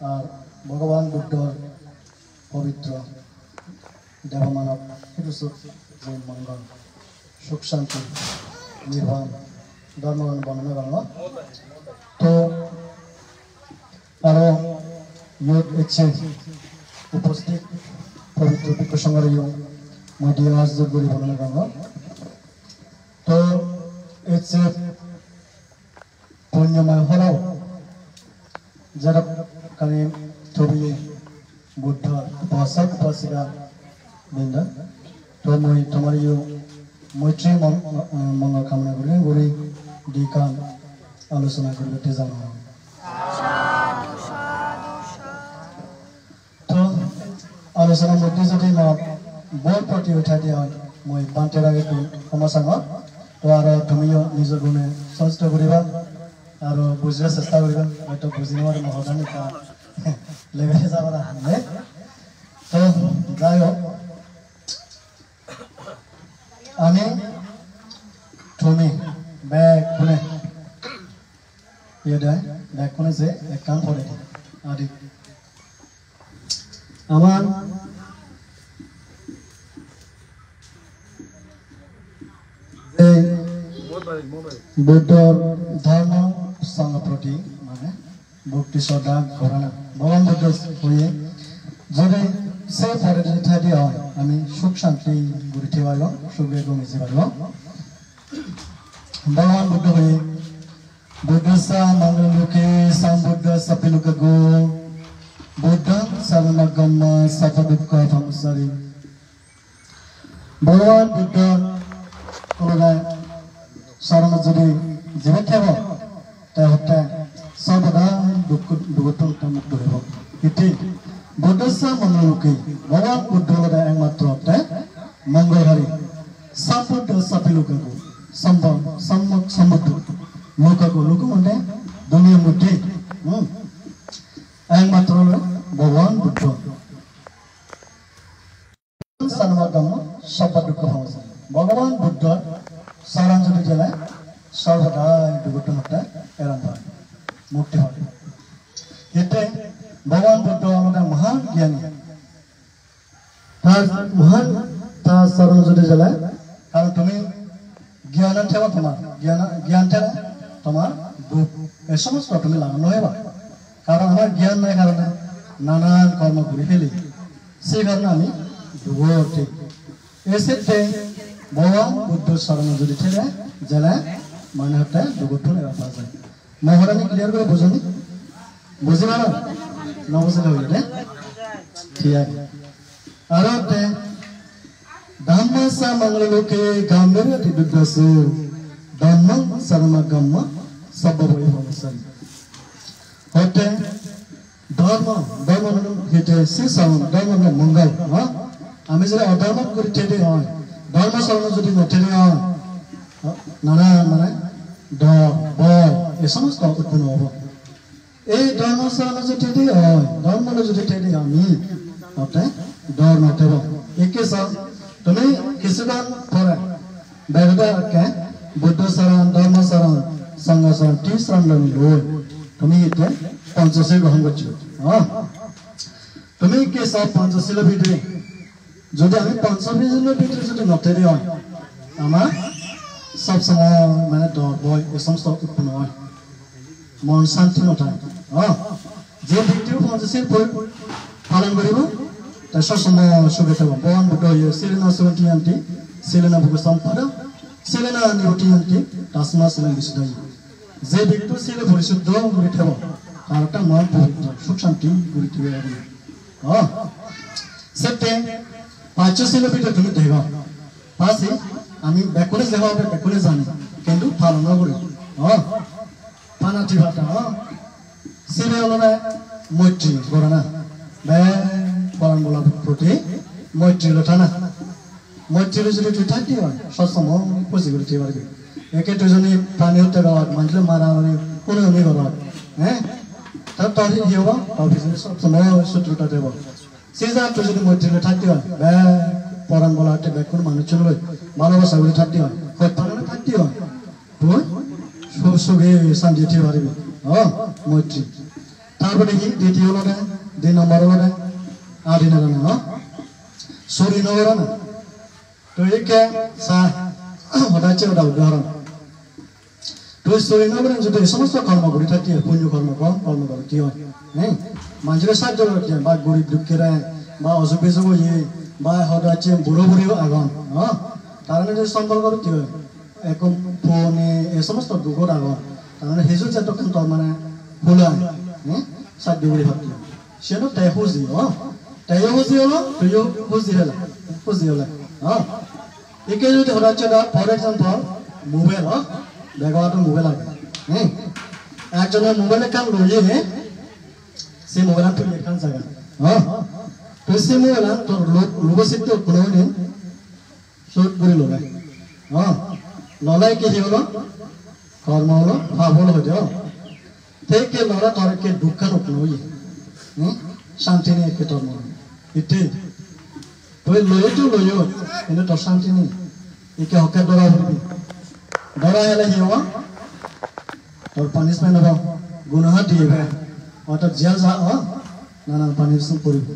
আর ভগবান বুদ্ধর পবিত্র দেবমানব হিরুসুখ যে মঙ্গল সুখ শান্তি নির্বাণ ধর্মগান বর্ণনা করল তো আরো ইউথ ইচ্ছে উপস্থিত পবিত্র ভিক্ষু সংঘের মধ্যে হাজর করি বর্ণনা করল তো ইচ্ছে পুণ্যময় হলেও যারা কানে ছবি বুদ্ধ উপাসক উপাসিকা বৃন্দ তো মই তোমার মৈত্রী মঙ্গল কামনা করি গরি দিকান আলোচনা করতে জানো তো আলোচনার মধ্যে যদি না বল প্রতি উঠাই দিয়া মই বান্তের আগে সমাচার তো আর তুমিও নিজের গুণে চেষ্টা করিবা আর বুঝার চেষ্টা করিবা হয়তো বুঝি নেওয়ার মহদানি তা লেভেলে যাবা না তো যাই হোক আমি তুমি ব্যাগ খুলে ব্যাগ খুলে যে এক কাম করে আদি আমার বুদ্ধ ধর্ম সঙ্গ প্রতি মানে ভক্তি শ্রদ্ধা করা না ভগবান বুদ্ধ হয়ে যদি সে পরে যদি থাকি হয় আমি সুখ শান্তি ঘুরে পারব সুখে কমেছে পারব ভগবান বুদ্ধ হয়ে বুদ্ধ সা মঙ্গল লোকে সম্বুদ্ধ সপিলুক গো বুদ্ধ সর্বগম্য সপদুক্ষ ধমসারী ভগবান বুদ্ধ কোনটায় শরণ যদি জীবে থাকব তাহলে সর্বদা দুঃখ মুক্ত হইব এটি বুদ্ধস্য মঙ্গলোকে ভগবান বুদ্ধ হল একমাত্র মঙ্গলহারী সম্বুদ্ধ সপিলুকু সমুদ্র লোককু লোক মানে দুনিয়ার মধ্যে একমাত্র হল ভগবান বুদ্ধ সর্বগম্য সপদুক্ষ ধমসারী ভগবান বুদ্ধ শরণ যদি গেলে সর্বদা দুঃখ এড়ান হয় মুক্তি হয় এতে ভগবান বুদ্ধ আমাদের মহান জ্ঞানী তার মহান তার শরণ যদি গেলে কারণ তুমি জ্ঞান থেবা তোমার জ্ঞান থেবা তোমার দুঃখ এই সমস্ত তুমি লাগানো হইবা কারণ আমার জ্ঞান নাই কারণে নানান কর্ম করে ফেলি সেই কারণে আমি দুঃখ ঠিক এসে ভগবান বুদ্ধ শরণ যদি ঠেলে জেলে মানে হতে দুঃখ নেওয়া পাওয়া যায় মহারানী ক্লিয়ার করে বুঝুনি বুঝি না নবুঝলে হইলে ঠিক আছে আর ধম্ম সা মঙ্গলোকে গাম্ভীর্যতি বিদ্যাসু ধম্ম সর্বগম্য সর্বভূত ধমসারী হতে ধর্ম হেঁটে সে ধর্ম মঙ্গল আমি যদি অধর্ম করে ঠেলে হয় ধর্ম শরণ যদি নঠেলে হয় নানা মানে ডর ভয় এই সমস্ত উৎপন্ন হব এই ধর্ম শরণ যদি হয় ধর্ম যদি ঠেলে আমি ডর নঠেব একে তুমি কিছুমান পরে বেগদাকে বুদ্ধ শরণ ধর্ম শরণ সংঘ শরণ টি শরণ লৈ তুমি এতিয়া পঞ্চশীল গ্রহণ করছো তুমি কি সব পঞ্চশীলের ভিতরে যদি আমি পঞ্চশীলের ভিতরে যদি নঠেলি হয় আমার সব সময় মানে ডর ভয় এই সমস্ত উৎপন্ন হয় মন শান্তি নথাকে যে ব্যক্তিও পঞ্চশীল পালন কৰিব তার সবসময় সুখে থাকব ভগবান বুদ্ধ শিলেনা সুগন্ধিয়ান্তি শিলেনা ভোগ সম্পদ শিলেনা নিরতিয়ন্তি তাসমা শিলেন বিশুদ্ধ যে ব্যক্তি শিলে পরিশুদ্ধ করে থাকব তার একটা মন পবিত্র সুখ শান্তি করে থাকবে সেতে পাঁচশীলের ভিতরে তুমি দেখো পাশে আমি ব্যাকুলে যাওয়া হবে ব্যাকুলে জানি কিন্তু পালন করি পানাটি ভাতা শিলে হল না মৈত্রী করে না পালন বলার প্রতি মৈত্রী লতা না মৈত্রী যদি তুই থাকতে হয় সবসময় খুশি করে থাকতে পারবি একে দুজনে প্রাণী হতে গাওয়া মানুষের মারামারি কোনো এমনি করা হ্যাঁ তার তার ইয়ে হবা তার পিছনে সবসময় শত্রুতা দেব সে যা তুই যদি মৈত্রী থাকতে হয় পরাণ বলা একটা ব্যাকুল মানুষ চলবে ভালোবাসা করে থাকতে হয় পালনে থাকতে হয় তুই সুখে শান্তি থাকতে পারবি মৈত্রী তারপরে কি দ্বিতীয় লগে 2 নম্বর লগে আদিনা না সরি নগর না তো একে সা হঠাৎ ওটা উদাহরণ তো সরি নগর যদি সমস্ত কর্ম করি থাকি পুণ্য কর্ম করে কি হয় হ্যাঁ মানুষের সাহায্য করতে বা গরিব দুঃখের বা অসুখ বিসুখ হয়ে বা হঠাৎ বুড়ো বুড়ি আগন হ্যাঁ তার যদি সম্পর্ক কি হয় এখন ফোনে এই সমস্ত দুঃখর আগন তার হেজু যে তখন তোর মানে ভুলা হ্যাঁ সাহায্য করে ভাবছি সেটা তাই খুঁজি তাইও খুঁজি হলো তুইও খুঁজি হলে হ্যাঁ একে যদি হঠাৎ ফর এক্সাম্পল মোবাইল ব্যবহারটা মোবাইল আগে হ্যাঁ একজনের মোবাইলে কাম লইয়ে সে মোবাইল তুই এখান জায়গা হ্যাঁ তো সে মোবাইল তোর লোকসিদ্ধ কোনো দিন শোধ করে লগায় হ্যাঁ ললাই কি হলো কর্ম হলো ভাব হলো হয়ে থেকে লড়া তোরকে দুঃখ নই শান্তি নেই একে তোর মনে ইতি তুই লইও কিন্তু তোর শান্তি নেই একে হকে দৌড়া বলবি দৌড়া হলে কি হবো তোর পানিশমেন্ট হবো গুনাহ দিয়ে ভাই অর্থাৎ জেল যা নানান পানিশমেন্ট করবি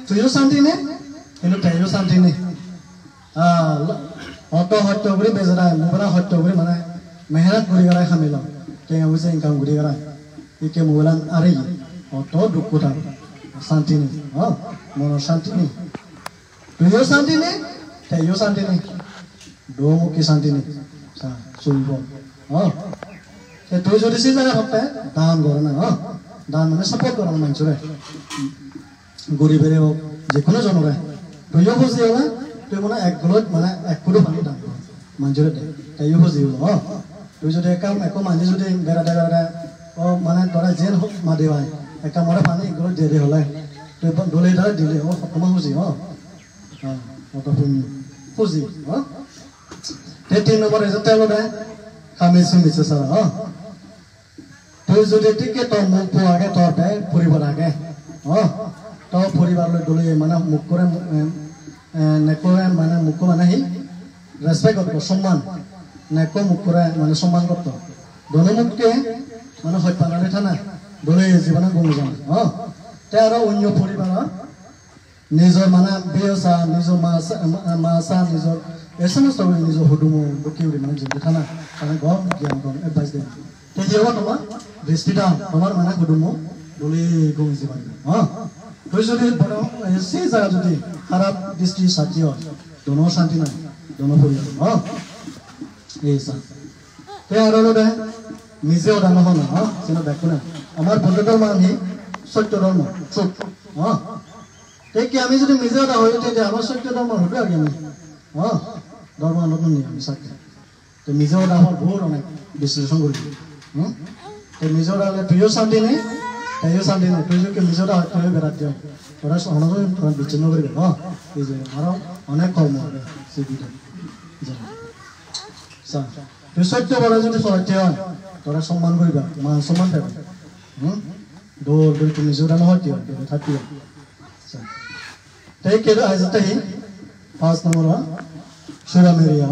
তুইও শান্তি নেই কিন্তু তাইও শান্তি নেই অত হত্যা করে বেজারা মোবাইল হত্যা করে মানে মেহনত করে গেলাই খামিল কে বুঝে ইনকাম করে গেলাই একে মোবাইল আরে অত দুঃখ থাক শান্তি নেই মনের শান্তি নেই তুইও শান্তি নেই তাইও শান্তি নেই দোমুখী শান্তি নেই চলিব তুই যদি সে জায়গা ভাবতে দান করে না দান মানে সাপোর্ট করে মানুষরে গরিবের হোক যে কোনো জনরে তুইও বুঝি হলে তুই মানে এক কোটি পানি দান কর মানুষরে তাইও বুঝি হলো তুই যদি একো মানুষ যদি বেড়া মানে তোরা জেল হোক মাদি ভাই একা মরে পানি এগুলো দিয়ে হলে তুই দলে ধরে দিলে তোমার বুঝি অত বুঝি 3 নম্বরে যেতে হলো খামিছি মিছে সারা তুই যদি টিকে তোর মুখ আগে তোর পরিবার আগে তোর পরিবার দলে মানে মুখ করে নেকরে মানে মুখ মানে হি রেসপেক্ট করতো সম্মান নেকো মুখ করে মানে সম্মান করতো দলে মুখকে মানে হত্যা নালে থানা দলে জীবনে গুণ জানে তে আর অন্য পরিবার নিজৰ মানে বেসা নিজৰ মাসা নিজৰ এই সমস্ত নিজৰ হুডুমো দুঃখী মানে যে থানা মানে গম জ্ঞান গম এডভাইস দেয় তেজি হবো তোমার দৃষ্টিটা তোমার মানে হুডুমো দলে গুণ জীবন তুই যদি বড় সেই জায়গা যদি খারাপ দৃষ্টি সাহায্য হয় দোনো শান্তি নাই দোনো পরিবার এই সা তে আর হলো নিজেও ডাঙর হন না সেটা দেখো না আমার বন্ধু ধর্ম আমি সত্য ধর্ম চুপ কি আমি যদি নিজেও না হই আমার সত্য ধর্ম হবে আর কি আমি ধর্ম নতুন নিয়ে আমি সাথে তো নিজেও আমার বহুত অনেক বিশ্লেষণ করি নিজেও তুইও শান্তি নেই তাইও শান্তি নেই তুই যদি নিজেও তুই বেড়াতে দিও তোরা অনেক বিচ্ছিন্ন করবে এই যে আরো অনেক কর্ম হবে সেই দুটো তুই সত্য বলে যদি সত্য হয় তোরা সম্মান করিবা মান সম্মান পাবে দৌড় তুমি নিজেও নহয় দিও থাকিও তাই কে আজটাই 5 নম্বর সুরা মেরিয়া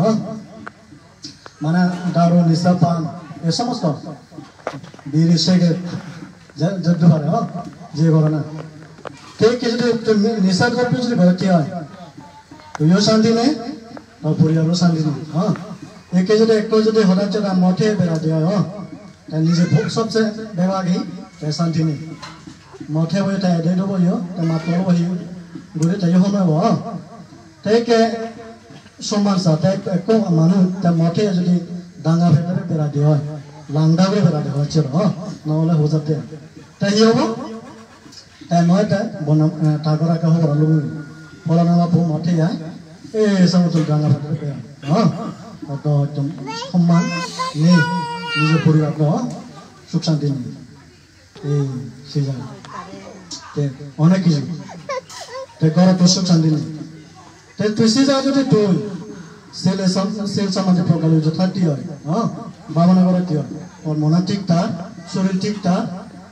মানে দারু নিশা পান এই সমস্ত বিড়ি সিগারেট যদ্দু পারে যে করে না তাই কে যদি নিশা দ্রব্য যদি ভর্তি হয় তুইও শান্তি নেই আর পরিবারও শান্তি নেই একে যদি একটু যদি হঠাৎ মঠে বেড়া দেওয়া হয় তাই নিজে ভোগ সবচেয়ে বেড়াগি তাই শান্তি নেই মঠে বই তাই এডে বইও তাই মাতল বহি ঘুরে তাই সময় তাইকে সম্মান চা তাই একো মানুষ তাই মঠে যদি ডাঙা ভেতরে বেড়া দেওয়া হয় লাংডা করে বেড়া দেওয়া হচ্ছে নহলে হোজাতে তাই হব তাই নয় তাই বনাম ঠাকুর আঁকা হব ফলানা বউ মঠে যায় এই সমস্ত ডাঙা ভেতরে বেড়া অত সম্মান নেই নিজের পরিবার সুখ শান্তি নেই এই সেই জায়গা অনেক কিছু ঘরে তোর সুখ শান্তি নেই তুই সেই জায়গা যদি তুই সেল সমাজে প্রকার যথার্থী হয় ভাবনা করে কি হয় ওর মনা ঠিক তার শরীর ঠিক তার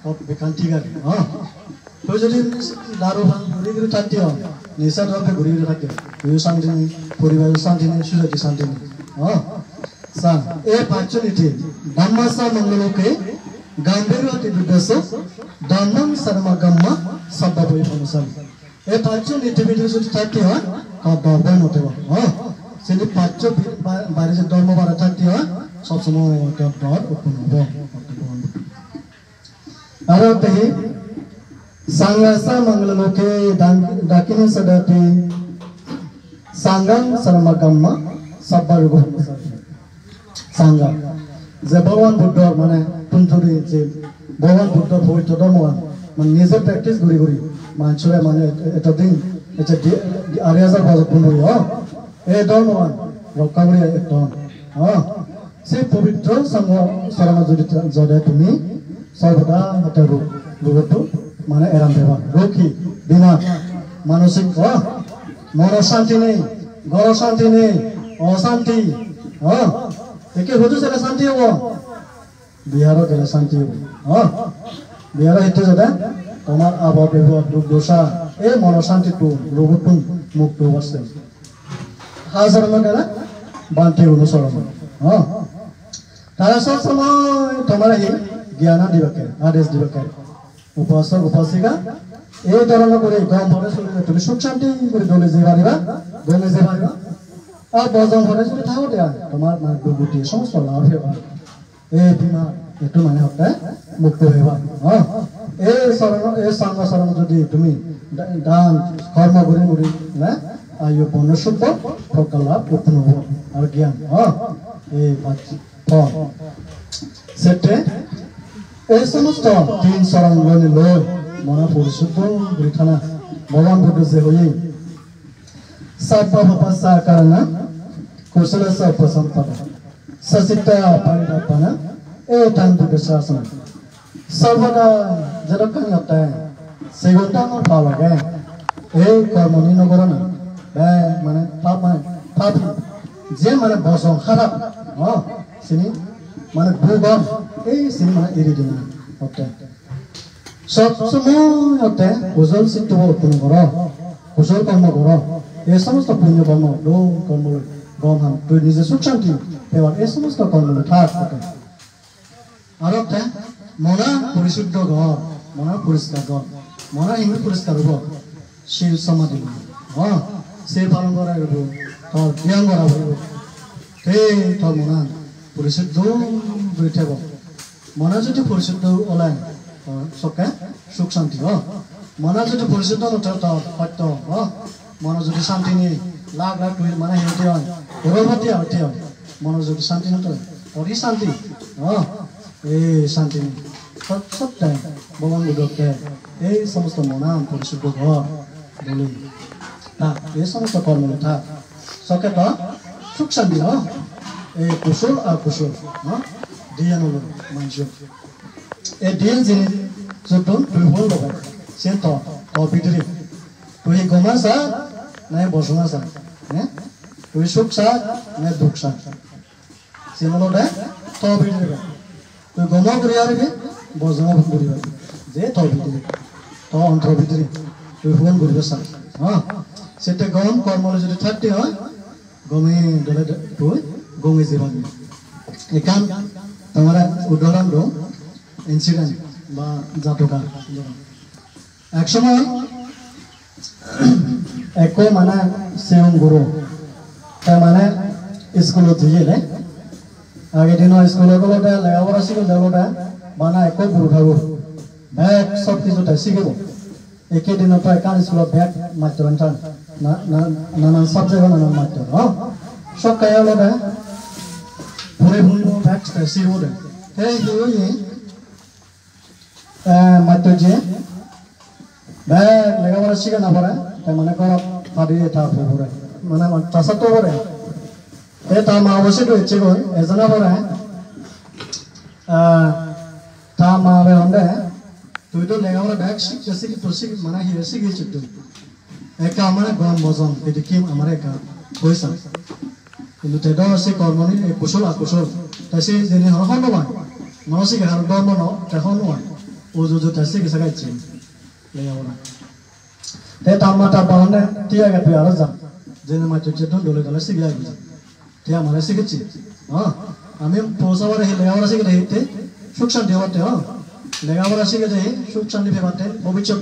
ওর বেকান ঠিক আছে তুই যদি দারু ঘুরে ঘুরে থাকতে হয় নেশা দ্রব্যে ঘুরে ঘুরে থাকতে তুইও শান্তি নেই পরিবারের শান্তি নেই সুযোগী শান্তি নেই এই পাঁচজনীতে ব্রহ্মাসা মঙ্গলকে গাম্ভীর্যতি দুদেশো ধর্মং সর্বগম্মা সব্বাবৈ অনুসারী এই পাঁচ নীতিবিধি যদি থাকতে হয় তার ধর্মের মতে যদি পাঁচ বাইরে যে ধর্ম বাড়া থাকতে হয় সবসময় ডর উৎপন্ন হব আর তেহি সাংগাসা মঙ্গললোকে ডাকিনি সদাতি সাংগাং সর্বগম্মা সব্বাবৈ অনুসারী সাংগা যে ভগবান বুদ্ধর মানে পুঞ্জুরি যে ভগবান বুদ্ধর পবিত্র ধর্মগান মানে নিজে প্র্যাকটিস করি করি মানুষের মানে এটা দিন এটা 8,000 বছর পুনরি এই ধর্মগান রক্ষা করি একদম সেই পবিত্র সংঘ শরণ যদি তুমি সর্বদা একটা রোগটো মানে এরাম দেবা রোগী বিমার মানসিক মন শান্তি নেই ঘর শান্তি নেই অশান্তি একে বুঝু সেটা শান্তি হব বিহারও গেলে শান্তি হব বিহার হেঁটে যাতে তোমার আবহাওয়া ব্যবহার দুঃখ দোষা এই মন শান্তিটো রোগটো মুক্ত আছে হাজার গেলে বান্তি অনুসরণ তারা সব সময় তোমার এই জ্ঞান দিবাকে আদেশ দিবাকে উপাসক উপাসিকা এই ধরনের করে গম ভরে চলিলে তুমি সুখ শান্তি করে দলে যে পারিবা গমে যে পারিবা আর বজন ভরে যদি থাকো দেয়া তোমার মানে দুর্গতি সমস্ত লাভ হবা এই বিমা একটু মানে হতে মুক্ত হবা এই শরণ এই সাঙ্গ শরণ যদি তুমি দান কর্ম করে করে না আয়ু বনশুদ্ধ ফল লাভ উৎপন্ন হব আর জ্ঞান এই ফল সেটে এই সমস্ত তিন শরণ লই মনা পরিশুদ্ধ করে থানা ভগবান বুদ্ধ যে হয়ে Sabbha karana kusalasa upasampada sasita paridapana etan budasasana sarvada jarakan होता है सेगोटा और पावा गए कर्मनी नगरना माने पाप जे माने बसं खराब सिनी माने भूगम सिनी माने इरिदिना होता है सब समय होता है कुशल सिद्ध उत्पन्न करो कुशल कर्म करो এই সমস্ত পুণ্য কর্ম লোক কর্ম গম তুই নিজে সুখ শান্তি এবার এই সমস্ত কর্ম থাক আর মনা পরিশুদ্ধ ঘর মনা পরিষ্কার ঘর মনা এমনি পরিষ্কার হব শিল সমাধি সে পালন করা হইব তোর জ্ঞান করা হইব সেই তোর মনা পরিশুদ্ধ হয়ে থাকব মনা যদি পরিশুদ্ধ ওলায় সবকে সুখ শান্তি মনা যদি পরিশুদ্ধ নথে তোর সত্য মনে যদি শান্তি নেই লাখ লাখ মানে হেঁটে হয় গর্ভবতী হতে হয় মনে যদি শান্তি নয় ওরই শান্তি এই শান্তি নেই সবটাই ভগবান বুদ্ধকে এই সমস্ত মনাম পরিশুদ্ধ ঘর বলি থাক এই সমস্ত কর্ম থাক সকে তো সুখ শান্তি এই কুশল আর কুশল দিয়ে নল মানুষ এই দিন জিনিস যত দুই হল লগাই সে তো ভিতরে তুই গমা সা নাই বসনা সা তুই সুখ সা নাই দুঃখ সা সিমলটা তো ভিতরে তুই গমা করে আসবি বসনা করে আসবি যে তো ভিতরে তো অন্তর ভিতরে তুই ফোন করবে সা সেটা গম কর্ম যদি থাকতে হয় গমে দলে তুই গমে যে ভাবি এখান তোমার উদাহরণ দো ইনসিডেন্ট বা জাতকা এক সময় एको माने सेवन गुरु माने स्कूल दिए आगे दिन स्कूल को लेगा सिखल देवटा माना एको गुरु थागो बैग सब किछु शिखिब एके दिन एकान स्कूल बैग मात्र नाना सब्जेक्ट नाना मात्र सब कयालोटा भरे भुलो बैग शिखिब दे मात्र जे बैग लेगा शिखा ना पड़े মানে করা পারি এটা পড়ে মানে চাষা তো পড়ে এটা মা অবশ্যই তো ইচ্ছে কই এজনা পড়ে তা মা বে হন্ডে তুই তো লেগাওরা ব্যাগ শিখছি কি তো শিখ মানে হি শিখেছিস তুই একা আমার গম বজন এটি কি আমার একা কইছা কিন্তু তেডো সে কর্মনি কুশল আকুশল তাই সে দিনে হন নয় মানসিক হার ধর্ম ন তখন নয় ও যদি তাই শিখে সাগাইছি লেগাওরা ते तामाटा बाहने तिया के तुयार जा जेने माचे चेतन डोले गले सिगला गया तिया माने सिगछि आमी पोसावर हे लेवार सिगले हेते সুখ শান্তি হতে লেখাপড়া শিখে যাই সুখ শান্তি ফেবাতে ভবিষ্যৎ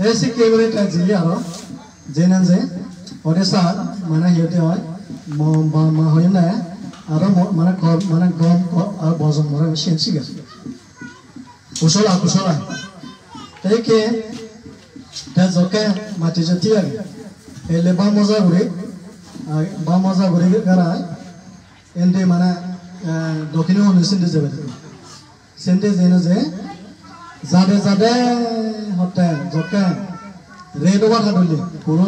এই শিখে বলে জিয়ে আরো জেনে যে ওদের সার মানে হিতে হয় মা হয় না আরো মানে গম আর বজন মরে শিখে কুশলা কুশলা এই কে জকে মাটি জাতি আগে এলে বা মজা ঘুরে গারা এনতে মানে দক্ষিণ সিন্ধে যাবে সিন্ধে জেনে যে যাদে হতে জকে রেড ওভার হাডলি পুরো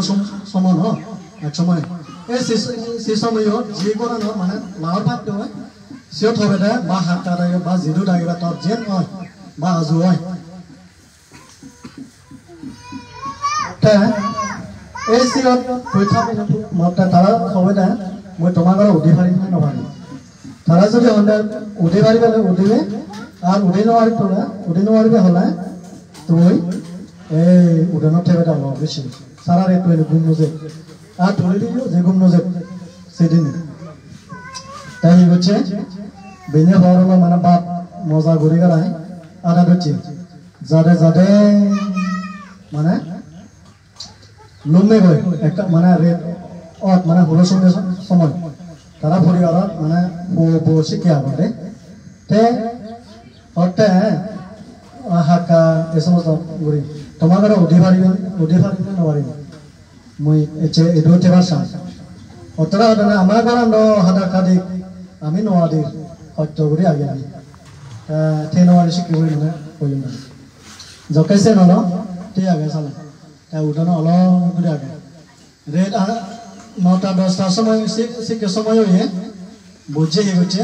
সমান এক সময় এই সে সময় যে কোনো মানে লাভ ভাবতে হয় সেও থবে দে বা হাত দাগে বা জিদু দাগে বা তোর জেন হয় বা আজু হয় এই সিলত পৰীক্ষা মতে তাৰা থবে দে মই তোমাৰ উঠি পাৰি না নপাৰি তাৰা যদি হলে উঠি পাৰি পেলে উঠিবে আৰ উঠি নোৱাৰিবে হলে তুই এই উঠানত থেবে দে অলপ বেশি সারা রে তুই ঘুম নজে আর ধরে দিল যে ঘুম নজে সেদিন তাই হচ্ছে বেনে হওয়ার মানে বাপ মজা ঘুরে গেলায় আদা হচ্ছে যাদে মানে লম্বে গই একটা মানে রেড অট মানে হলো সঙ্গে সময় তারা পরিবারত মানে শিক্ষা হবে তে অটে হাকা এই সমস্ত ঘুরি তোমার উঠি পারিবে নপারিব মই এডো থেবার চাম অতরা হতে আমার ঘর হাদা কাদি আমি নোৱাৰি সত্য কৰি আগে আমি থে নোৱাৰি শিকিবই মানে কৰিম না জকাইছে নল তে আগে চালে উঠানো অলপ করে আগে রেড 9টা 10টার সময় শিখে সময় হয়ে বুঝে হচ্ছে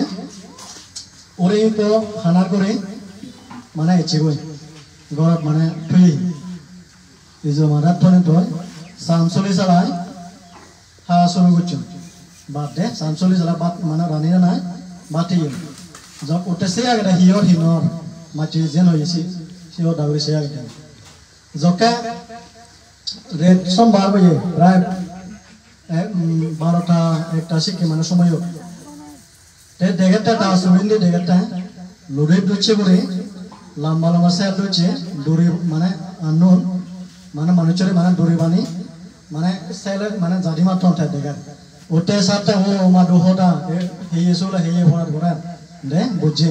ওরে তো হানার করে মানে এচিবই ঘরত মানে থুই এই যে মারাত থনে তো সামসলি চালাই হা শুরু করছো বাদ দে সামসলি চালা বাদ মানে রানি নাই বাতি যক উঠেছে আগে হিনর মাটি যেন হয়েছি সিও দাউরি সে আগে জকে রেড সোমবার বইয়ে প্রায় 12টা 1টা শিখে মানে সময় দেখাটা সুবিন্দে দেখাটা লোডে দুচ্ছে করে লম্বা স্যার দুচ্ছে দড়ি মানে আনুন মানে মানুষের মানে দড়ি বানি মানে স্যালের মানে জাদি মাত্র থাকে দেখা ওতে সাথে ও মা দুহটা হেয়ে চলে হেয়ে ভরা দে বুঝছে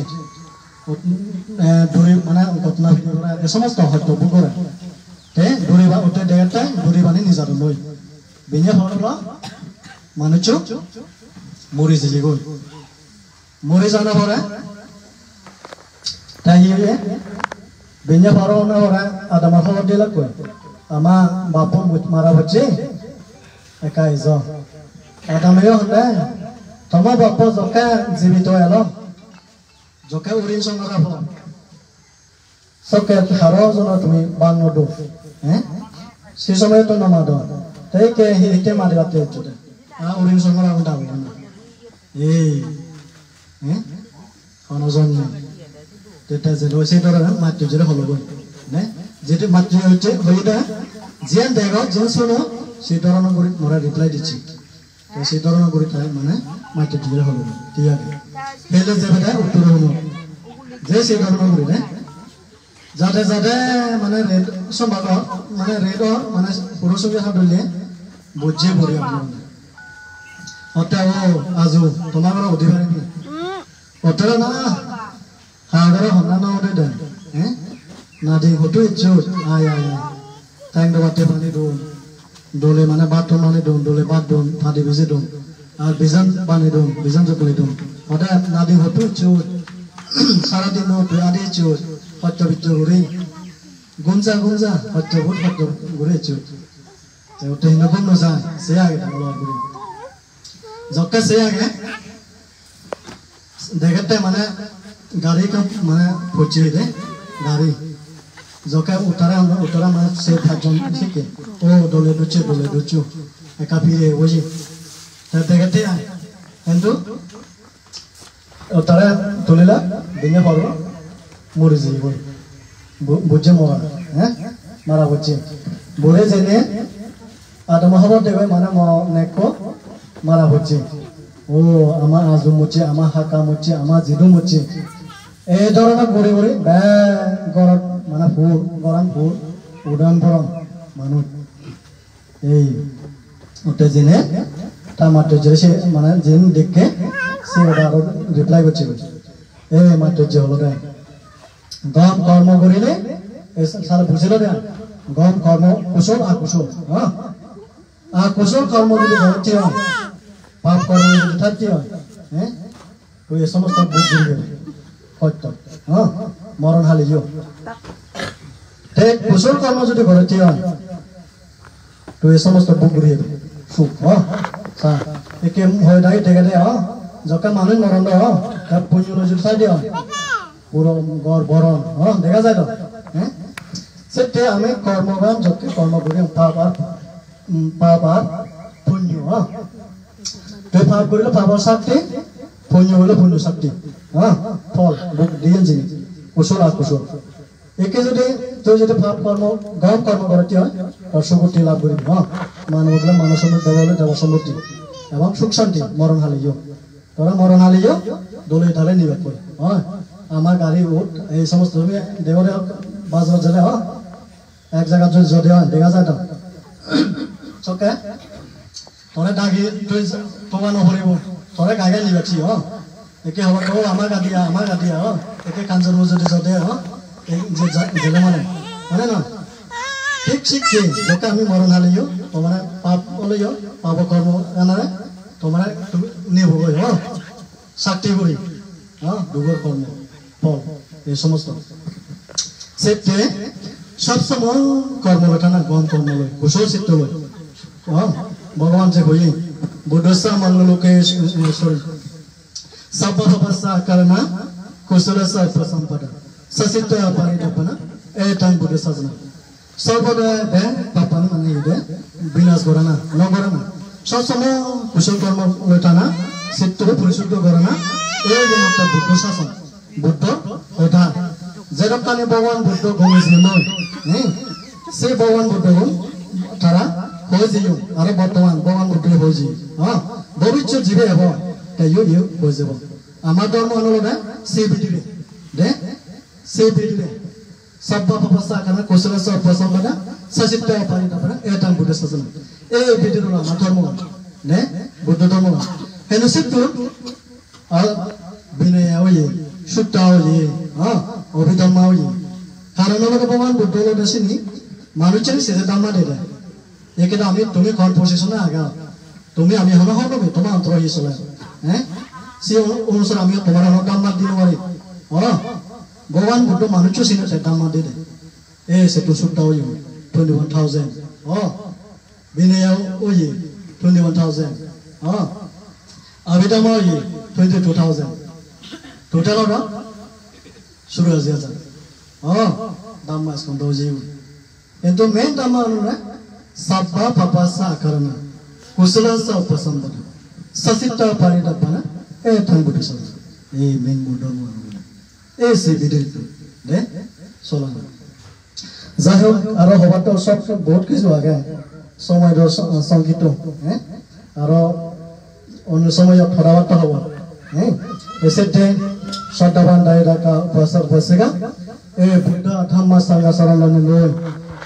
দড়ি মানে ঘটনা ভিডিও এ সমস্ত হয়তো করে তে দড়ি বা ওতে দেখাটা দড়ি বানি নিজার লই বিনে হলো মানুষ মরি যে গই মরে জানা পরে তাই বিনে পারো না ওরা আদামা খবর দিলা কই আমা বাপু মারা হচ্ছে একাই জ আদামেও হতে তোমার বাপ জকে জীবিত এলো জকে উড়িন সঙ্গে রাখো সকে হারো জন তুমি বাংল দো হ্যাঁ সে সময় তো নামাদ তাই কে হিতে মারি বাতে চলে উড়িন সঙ্গে রাখো দাও না এই হ্যাঁ অনজন তেটা যে রয়েছে ধরে মাত্র জেরে হলো গই না যেটা মাত্র হচ্ছে হইদা যেন দেখো যেন শোনো সেই ধরনের করে মোরা রিপ্লাই দিচ্ছি সেই ধরনের করে তাই মানে মাত্র জেরে হলো ঠিক আছে হেলে যাবে উত্তর হলো যে সেই ধরনের করে না যাতে মানে রেড সম্ভাগ মানে রেড মানে পুরুষকে হাঁটলে বুঝে পড়ে আপনার অতে ও আজু তোমার অধিকার কি অতরা না হাগরে হন্না না ওরে দেন হ্যাঁ না দি হতো ইচ্ছো আয় টাইম দবাতে পানি দোলে মানে বাথরুম মানে দোলে বাথ ফাদি বেজে আর বিজান বানি বিজান জকলে ওটা না দি হতো ইচ্ছো সারা দিন তুই আদি ইচ্ছো হত্য বিত্ত ঘুরে গুঞ্জা হত্য ঘুরে ইচ্ছো ওটা হিন্দু না যায় সে আগে ঘুরে জকে সে আগে দেখতে মানে গাড়ি का মানে পৌঁছে দে গাড়ি জকে উতারা মানে সে থাকজন শিখে ও দলে দুচু একা ফিরে ওজি তা দেখতে কিন্তু উতারা তুলিলা দিনে পড়ো মরে যাই বুঝে মরা হ্যাঁ মারা হচ্ছে বলে জেনে আদম হওয়ার দেবে মানে নেকো মারা হচ্ছে ও আমার আজু মুচ্ছে আমার হাকা মুচ্ছে আমার জিদু মুচ্ছে এই ধৰণৰ ঘূৰি ঘূৰি গৰত মানে ফুল গৰম ফুল উদান পৰম মানুহ এই উঠে জিনে তার মাত্র যে সে মানে জিন দেখে সে ওটা আরো রিপ্লাই করছে এই মাত্র যে হলো রে গম কর্ম করিলে সারা বুঝিল রে গম কর্ম কুশল আকুশল হ্যাঁ আকুশল কর্ম যদি করতে হয় পাপ কর্ম যদি থাকতে হয় হ্যাঁ তো এই সমস্ত বুঝ ঘুরে গেল হয়তো হ্যাঁ মরণ হালিও ঠিক কুশল কর্ম যদি করতে হয় তো এই সমস্ত বুক ঘুরিয়ে দেবে সুখ হ্যাঁ একে হয়ে থাকে দেখে দে হ্যাঁ যখন মানুষ মরণ দেয় হ্যাঁ তার পুণ্য যদি চাই দিয়ে পুরো গড় বরণ হ্যাঁ দেখা যায় তো হ্যাঁ সেটা আমি কর্মবান যতকে কর্ম করি পাপ আর পুণ্য হ্যাঁ তুই পাপ করিলে পাপের শাস্তি পুণ্য হলে পুণ্য শাস্তি হ্যাঁ ফল বুক দিয়ে জিনিস কুশল আর কুশল একে যদি তুই যদি পাপ কর্ম গম কর্ম করতে হয় তার সুগতি লাভ করিবি হ্যাঁ মানব বলে মানব সমৃদ্ধি দেব হলে দেব সমৃদ্ধি এবং সুখ শান্তি মরণ হালিও তোরা মরণ হালিও দলে ঢালে নিবেদ করি হ্যাঁ আমার গাড়ি উঠ এই সমস্ত দেবরে বাজার জেলে হ্যাঁ এক জায়গা যদি হয় দেখা যায় তো চকে তোরে ডাকি তুই তোমার নভরিব তোরে গাগে নিবেছি হ্যাঁ একে হব তো আমার গাদিয়া হ্যাঁ একে কাঞ্চন যদি যদি হ্যাঁ জেলে মানে না ঠিক শিখছে যখন আমি মরণ হালিও তোমার পাপ হলেও পাপ কর্ম এনারে তোমার তুমি নিয়ে হবো হ্যাঁ শাক্তি করি হ্যাঁ দুগর কর্ম ফল এই সমস্ত সেটে সবসময় কর্ম লেখা না গম কর্ম লয় কুশল চিত্ত লয় হ্যাঁ ভগবান যে কই বুদ্ধসা মঙ্গলোকে সরি সব্বভবসা করনা কুশলসা উপসম্পদা সচিত্ত পারিদপনা এটাং বুদ্ধ সাধনা সর্বদা দে পাপন মানে দে বিনাশ করে না নগরে না সবসময় কুশল কর্ম লেখা না চিত্তকে পরিশুদ্ধ করে না এই যে একটা বুদ্ধ শাসন বুদ্ধ ওঠা যেরকম ভগবান বুদ্ধ ঘুমিয়েছিল নয় সেই ভগবান বুদ্ধ তারা হয়েছিল আর বর্তমান ভগবান বুদ্ধ হয়েছে হ্যাঁ ভবিষ্যৎ জীবে হব তাই হয়ে যাব আমার ধর্ম অনুরোধে সেই ভিডিও দে সেই ভিডিও সব্বভবসা করনা কুশলসা উপসম্পদা সচিত্ত পারিদপনা এটাং বুদ্ধ শাসনা এই ভিডিও আমার ধর্ম নে বুদ্ধ ধর্ম হেনু সিদ্ধ আর বিনয় হয়ে শুদ্ধ হয়ে হ্যাঁ অভিধর্ম হয়ে কারণ হলো ভগবান বুদ্ধ হলো দেশিনি মানুষের শেষে দাম্মা দেয় একে আমি তুমি কোন পজিশনে আগা তুমি আমি হলো হবে তোমার অন্তর হয়ে চলে হ্যাঁ সে অনুসারে আমি তোমার দাম্মা দিন পারি হ্যাঁ ভগবান বুদ্ধ মানুষের সিনে দাম্মা দিয়ে দেয় এ সেটু শুদ্ধ হয়ে 21,000 হ্যাঁ বিনয় হয়ে 21,000 হ্যাঁ অভিধর্ম হয়ে 22,000 টোটাল ওরা শুরু হয়ে যায় oh dhamma skondo jiu itu main dhamma anuna sabba papasa karana kusala sa upasambana sasitta paridapana thang buddhism main modern anuna se bidil de solana যাই আর হবাতো সব বহুত কিছু আগে সময় সংগীত হ্যাঁ আর অন্য সময় ফরাবার্তা হব হ্যাঁ এসেতে শ্রদ্ধাবান দায়িকা বসেগা এ বুদ্ধ ধম্মা সংঘ শরণানি লই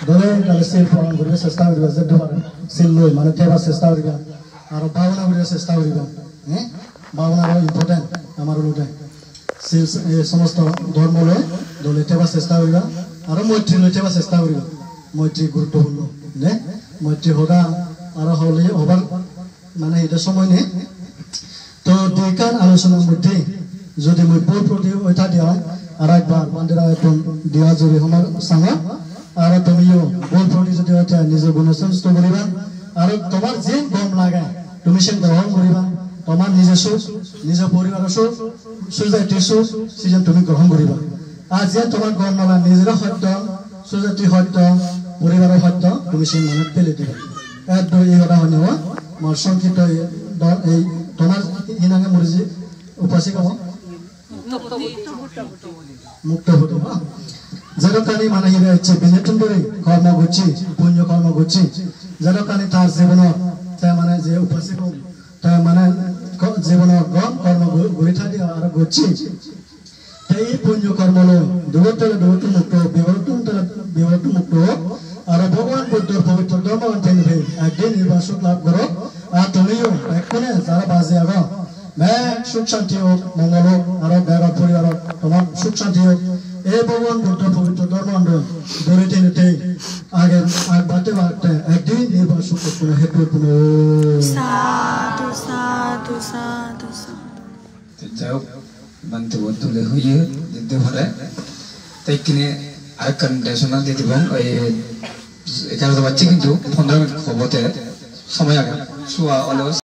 দলে তাহলে সিল প্রমাণ করবে চেষ্টা করবে যে দুবার সিল লই মানে তেবা চেষ্টা করবে আর ভাবনা করে চেষ্টা করবে হ্যাঁ ভাবনার ইম্পর্টেন্ট আমার অনুযায়ী সিল সমস্ত ধর্ম লই দলে তেবা চেষ্টা করবে আর মৈত্রী লই তেবা চেষ্টা করবে মৈত্রী গুরুত্বপূর্ণ নে মৈত্রী হওয়া আর হলে হবার মানে এটা সময় নেই তো দুইখান আলোচনার মধ্যে যদি মই বল প্রতি ওইটা দেওয়া আর একবার বান্দিরা এখন দেওয়া যদি আমার সামনে আর তুমিও বল প্রতি যদি ওইটা নিজের গুণসংস্থ করিবা আর তোমার যে গম লাগে তুমি সে গ্রহণ করিবা তোমার নিজের সুখ নিজের পরিবারের সুখ সোসাইটির সুখ সেজন তুমি গ্রহণ করিবা আর যে তোমার গম নালা নিজের সত্য সোসাইটির সত্য পরিবারের সত্য তুমি সেই মনে পেলে দিবা একদম এই কথা হয় নেওয়া আমার সংক্ষিপ্ত এই তোমার ইনাকে মরিজি উপাসী কব মুক্ত হতো যেরকম মানে হিরে হচ্ছে বিনেতন করে কর্ম করছি পুণ্য কর্ম করছি যেরকম তার জীবন তাই মানে যে উপাসী তাই মানে জীবন কর্ম করে থাকি আর করছি এই পুণ্য কর্মলো দুবতলে দুবত মুক্ত বিবর্ত মুক্ত আর ভগবান বুদ্ধর পবিত্র ধর্মগ্রন্থ থেকে একদিন নির্বাসক লাভ করো আর তুমিও এক্ষণে যারা বাজে আগো সুখ শান্তি হোক মঙ্গল হোক আরো বেড়া পরিবার হোক তোমার সুখ শান্তি হোক এই ভগবান বুদ্ধ পবিত্র ধর্মগ্রন্থ দৌড়িতে নিতে আগে আগ বাড়তে বাড়তে একদিন নির্বাসক কোনো হেতু কোনো সাধু সাধু সাধু যাও বানতে বদলে হইয়ে দিতে পারে তাই কিনে আর কন্ডিশনাল দিয়ে দিব এই 11 বাজছে কিন্তু 15 মিনিট খবরতে সময় আগে শুয়া অলস